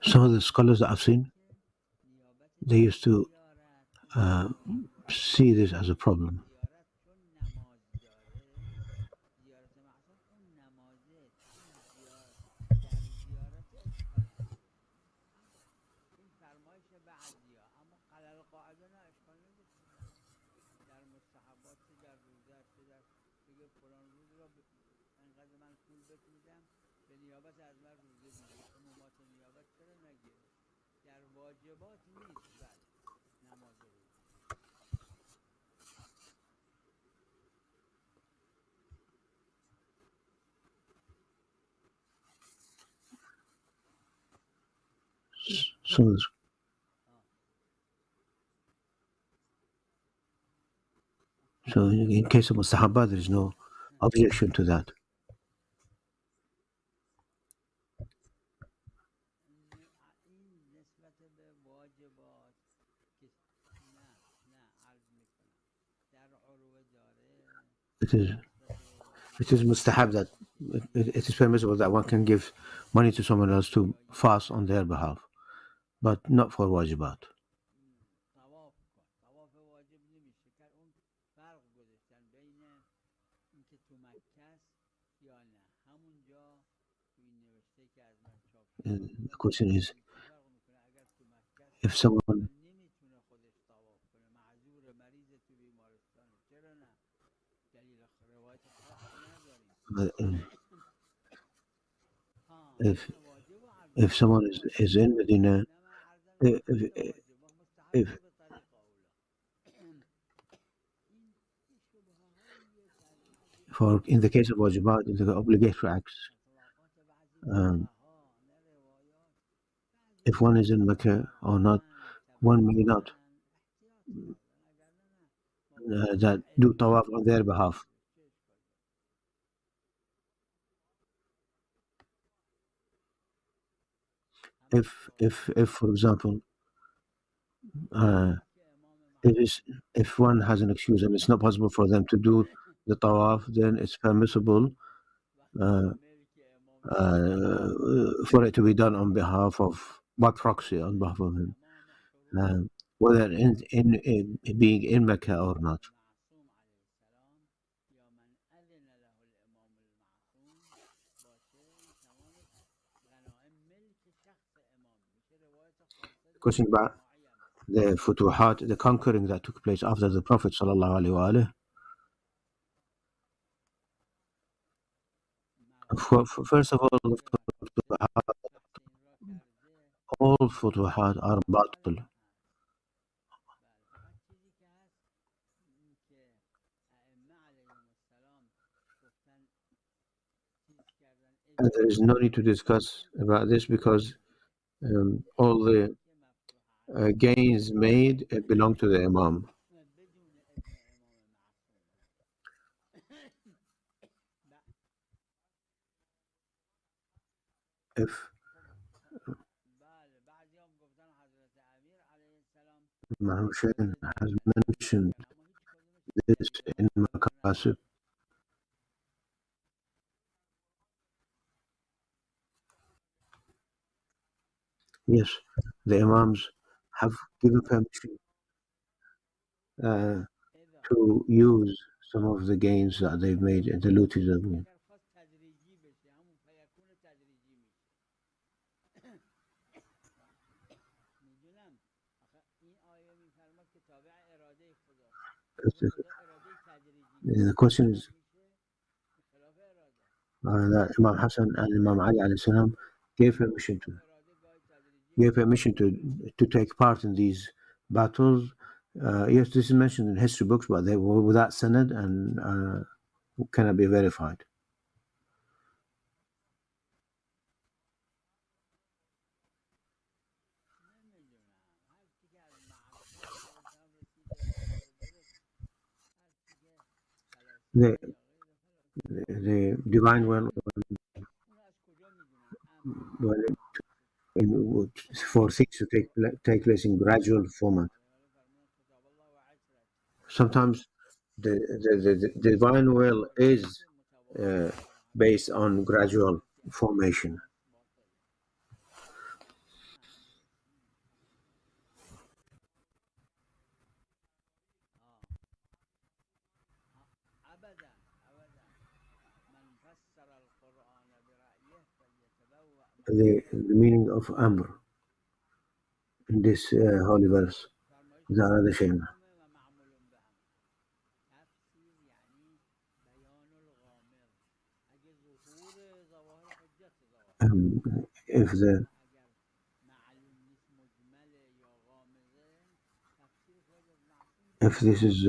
Some of the scholars that I've seen, they used to see this as a problem. So in case of Mustahaba, there is no objection to that. It is mustahab that it is permissible that one can give money to someone else to fast on their behalf, but not for wajibat. And the question is, if someone if someone is in Medina, if for in the case of wajibat, in the obligatory acts, if one is in Mecca or not, one may not that do tawaf on their behalf. If for example, if one has an excuse and it's not possible for them to do the tawaf, then it's permissible for it to be done on behalf of, by proxy, on behalf of him, whether in being in Mecca or not. Question about the futuhat, the conquering that took place after the Prophet sallallahu alaihi wasallam. First of all, all futuhat are batil. And there is no need to discuss about this because all the gains made belong to the Imam. If Imam Hussein has mentioned this in Maqasid, yes, the Imams have given permission to use some of the gains that they've made in the looted of them. The question is that Imam Hassan and Imam Ali alayhi salam gave permission to take part in these battles. Yes, this is mentioned in history books, but they were without sanad and cannot be verified. The divine will for things to take place in gradual format. Sometimes the divine will is based on gradual formation. the meaning of Amr in this holy verse is another shame. If this is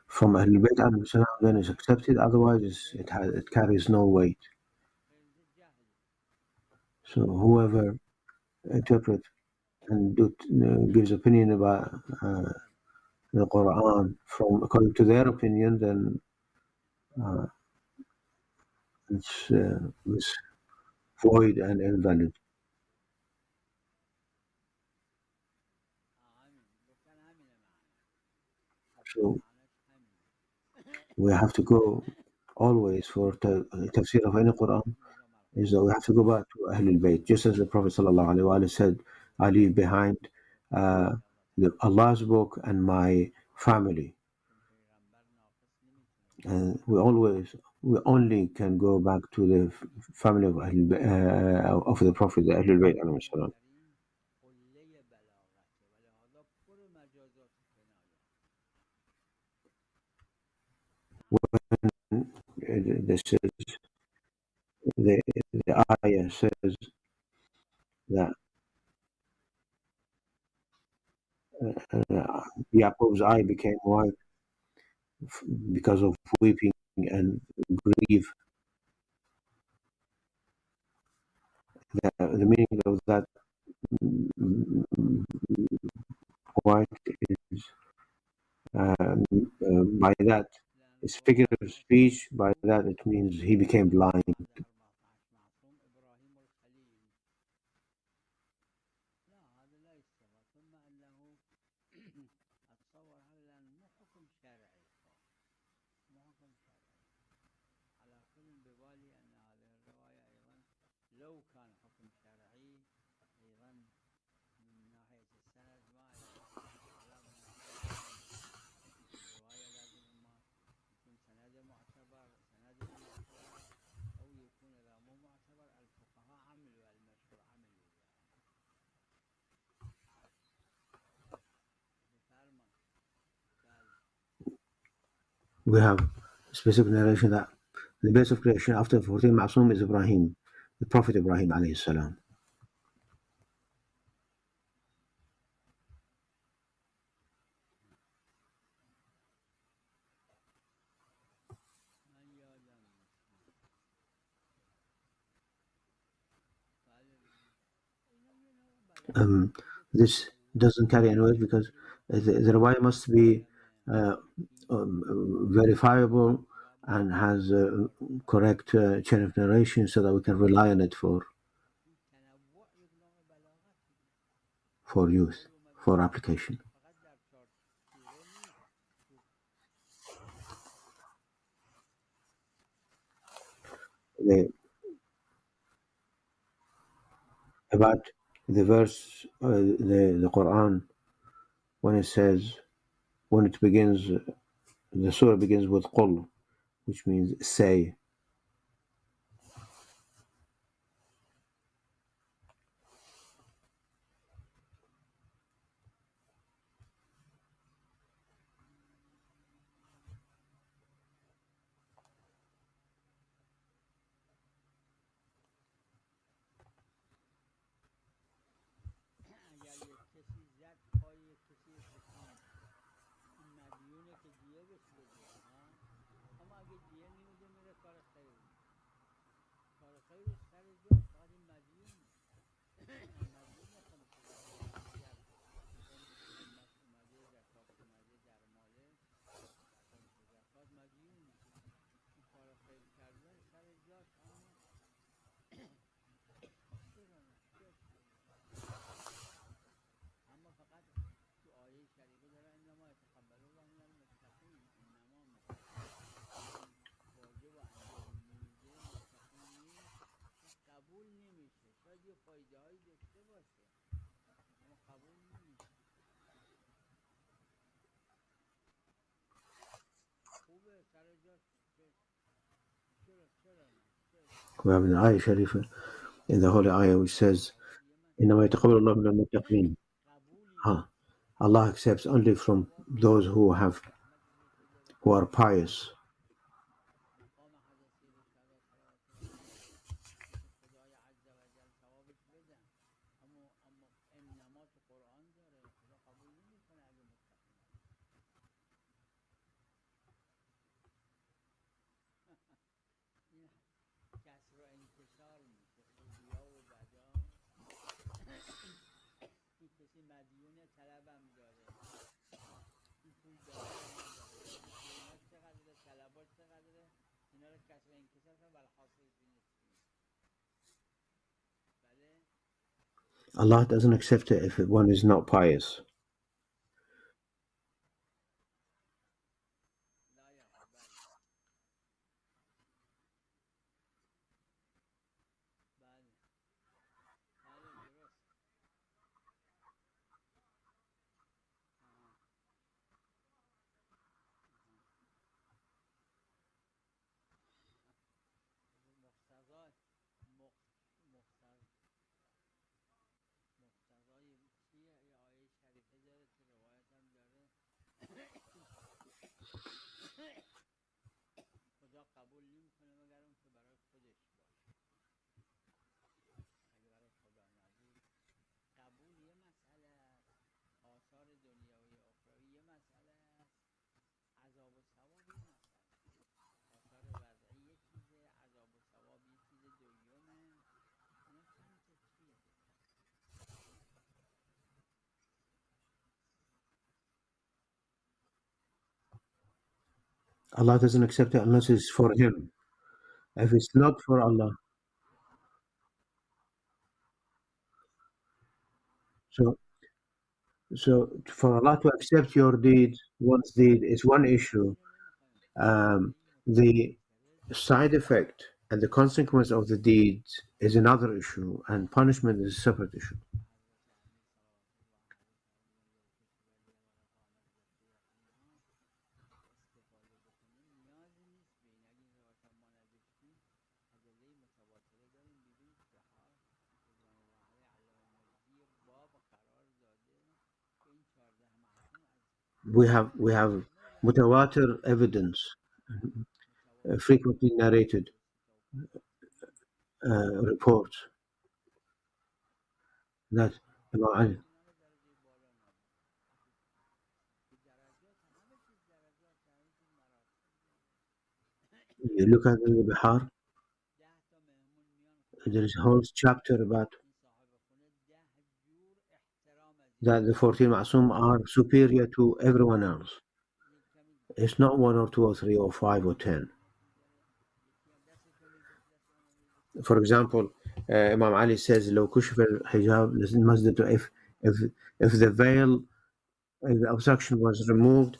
from Ahlul Bayt alayhi salam, then it's accepted. Otherwise, it carries no weight. So whoever interprets and gives opinion about the Quran from according to their opinion, then it's void and invalid. So we have to go always for tafsir of any Quran is that we have to go back to Ahlul Bayt, just as the Prophet sallallahu alaihi wasallam said, "I leave behind Allah's book and my family." And we only can go back to the family of of the Prophet, the Ahlul Bayt alayhi salam. This is the ayah says that Yaqub's eye became white because of weeping and grief. The meaning of that white is by that it's figurative speech. By that it means he became blind. We have a specific narration that the base of creation after 14 Ma'soom is Ibrahim, the Prophet Ibrahim alayhi salam. This doesn't carry any weight because the riwayah must be verifiable and has a correct chain of narration so that we can rely on it for use, for application. About the verse, the Quran, when it begins, the surah begins with qul, which means say. We have in the Ayah Sharifah in the holy ayah which says, إِنَّمَا يَتَقَبَّلُ اللَّهُ مِنَ الْمُتَّقِينَ. Allah accepts only from those who are pious. Allah doesn't accept it if one is not pious. Allah doesn't accept it unless it's for him. If it's not for Allah, so for Allah to accept your deed, one's deed, is one issue. The side effect and the consequence of the deed is another issue, and punishment is a separate issue. We have mutawatir evidence, frequently narrated reports that Imam Ali, you look at the Bihar, there is a whole chapter about that the 14 Ma'asum are superior to everyone else. It's not 1 or 2 or 3 or 5 or 10. For example, Imam Ali says, لو كشف الحجاب للمسجد, if the veil, if the obstruction was removed,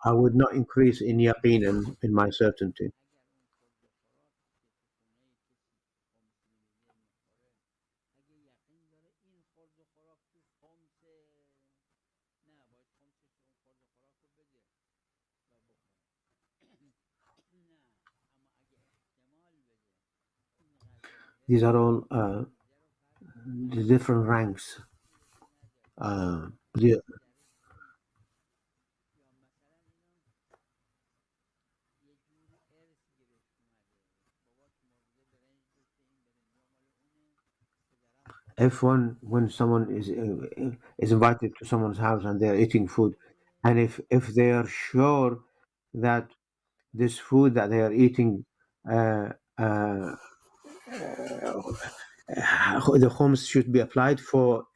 I would not increase in yaqeen and in my certainty. These are all the different ranks. The, if when someone is invited to someone's house and they're eating food, and if they are sure that this food that they are eating, uh, uh, the khums should be applied for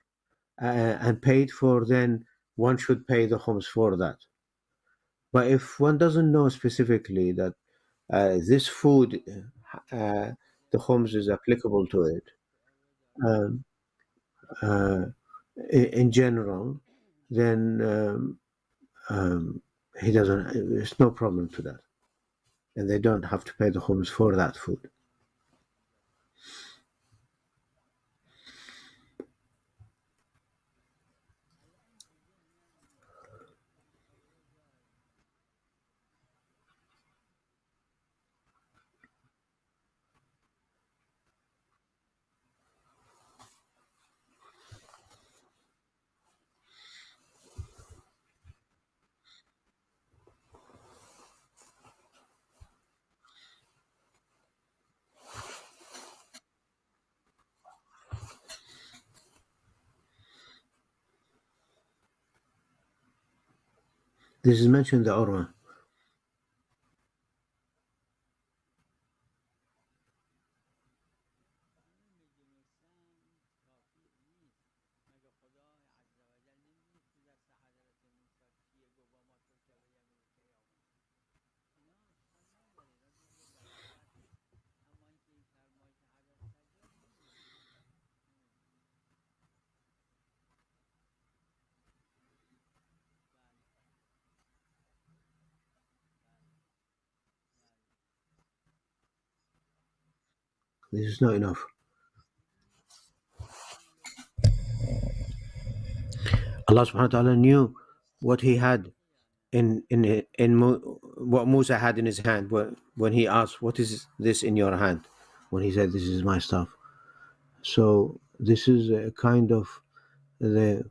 and paid for, then one should pay the khums for that. But if one doesn't know specifically that this food, the khums is applicable to it, um, uh, in general, then he doesn't. There's no problem to that, and they don't have to pay the khums for that food. This is mentioned in the Urma. This is not enough. Allah subhanahu wa ta'ala knew what he had what Musa had in his hand when he asked, "What is this in your hand?" When he said, "This is my stuff." So this is a kind of the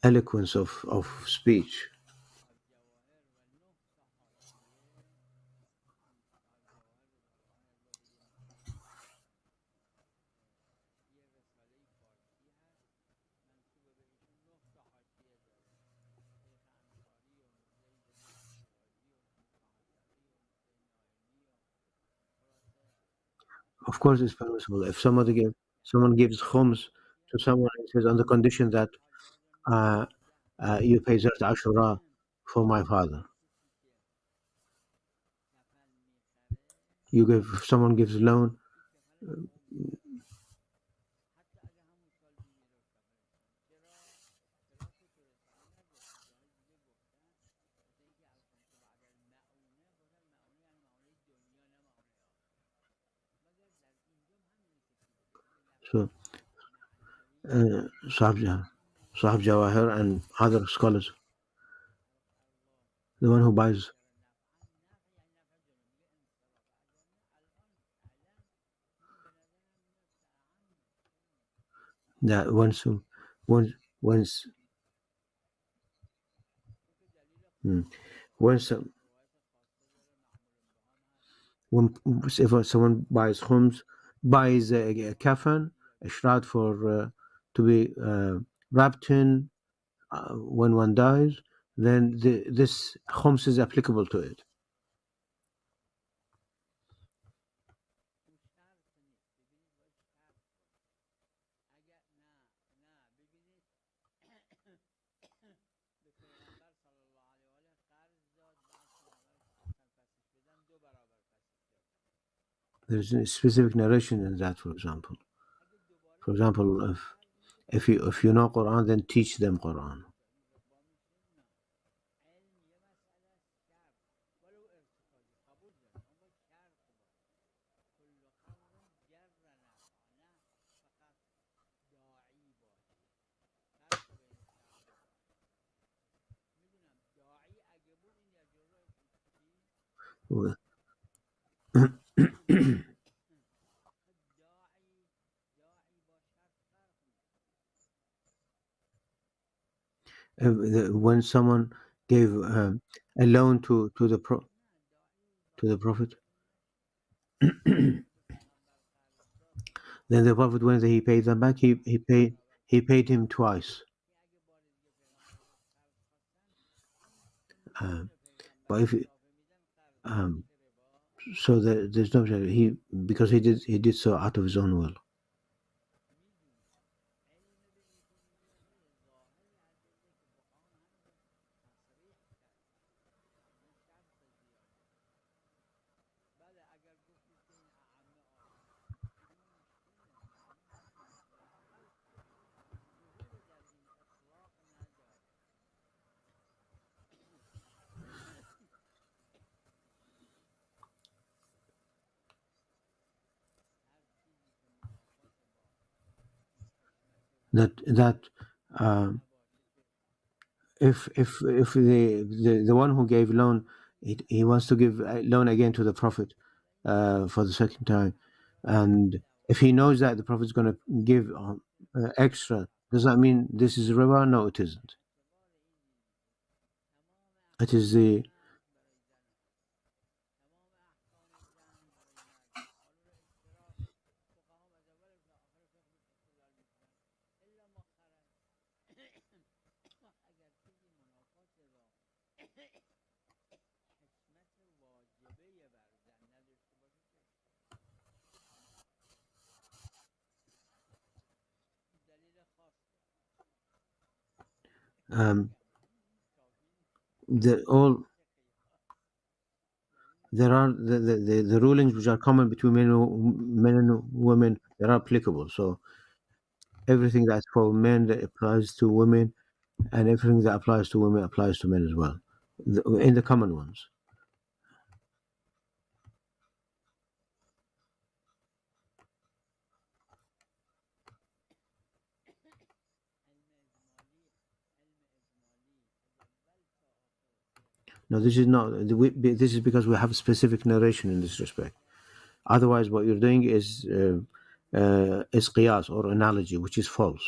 eloquence of speech. Of course, it's permissible. If someone gives khums to someone, it says on the condition that uh, you pay Zat Ashura for my father. If someone gives loan, so Sahib Jawahir and other scholars, the one who buys that once once once when if someone buys khums, buys a kafan, a shroud for to be wrapped in when one dies, then this khums is applicable to it. There's a specific narration in that, for example. For example, if you know Quran, then teach them Quran. When someone gave a loan to the Prophet, then the Prophet, when he paid them back, he paid him twice. But if so, there's no because he did so out of his own will. That if the one who gave loan, he wants to give a loan again to the Prophet for the second time, and if he knows that the Prophet is going to give extra, does that mean this is riba? No, it isn't. It is the Um, the all there are the rulings which are common between men and women. They are applicable. So everything that's for men that applies to women, and everything that applies to women applies to men as well. In the common ones. No, this is not. This is because we have a specific narration in this respect. Otherwise, what you're doing is qiyas or analogy, which is false.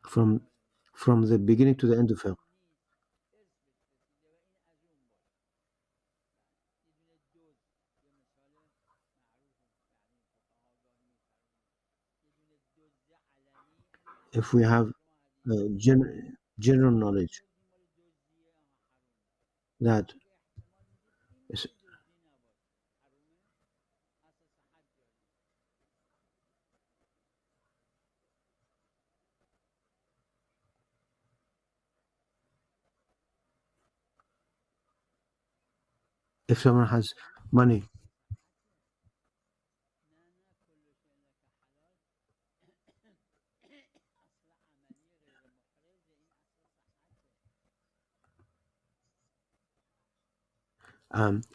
From from the beginning to the end of it. If we have general knowledge that is- if someone has money,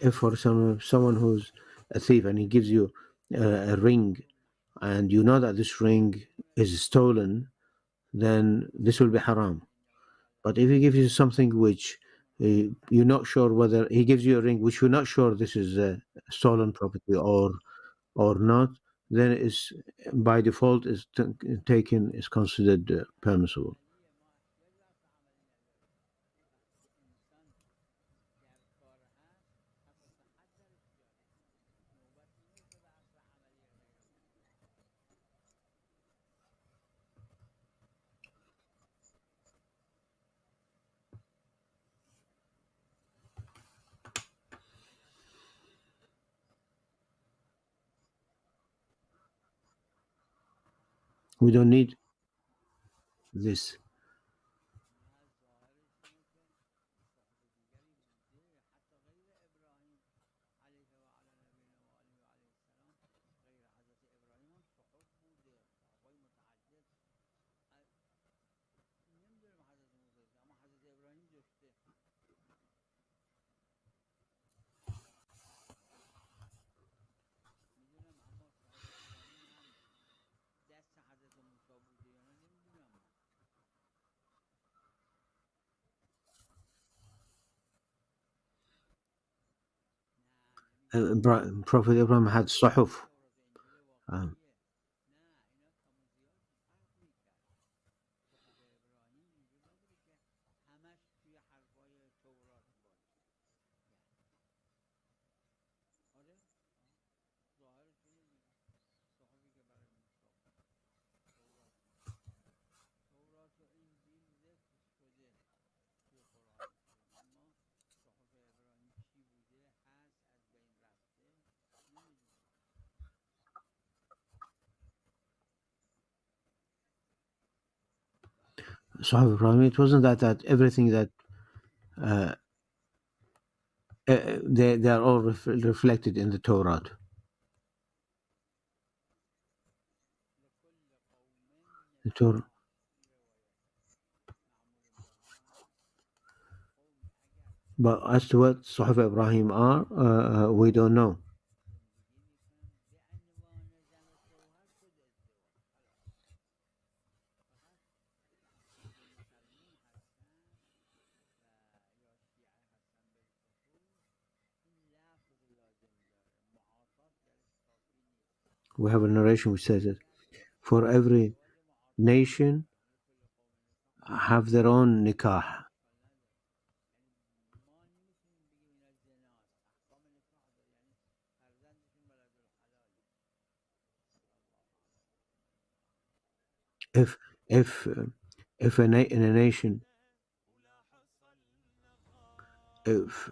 if for someone who's a thief and he gives you a ring, and you know that this ring is stolen, then this will be haram. But if he gives you something which you're not sure whether he gives you a ring which you're not sure this is stolen property or not, then it's by default is taken is considered permissible. We don't need this. Prophet Abraham had suhuf. Um, suhuf Ibrahim. It wasn't that everything that uh, they are all reflected in the Torah. The Torah. But as to what Suhuf Ibrahim are, we don't know. We have a narration which says that for every nation have their own nikah. if if if in a nation, if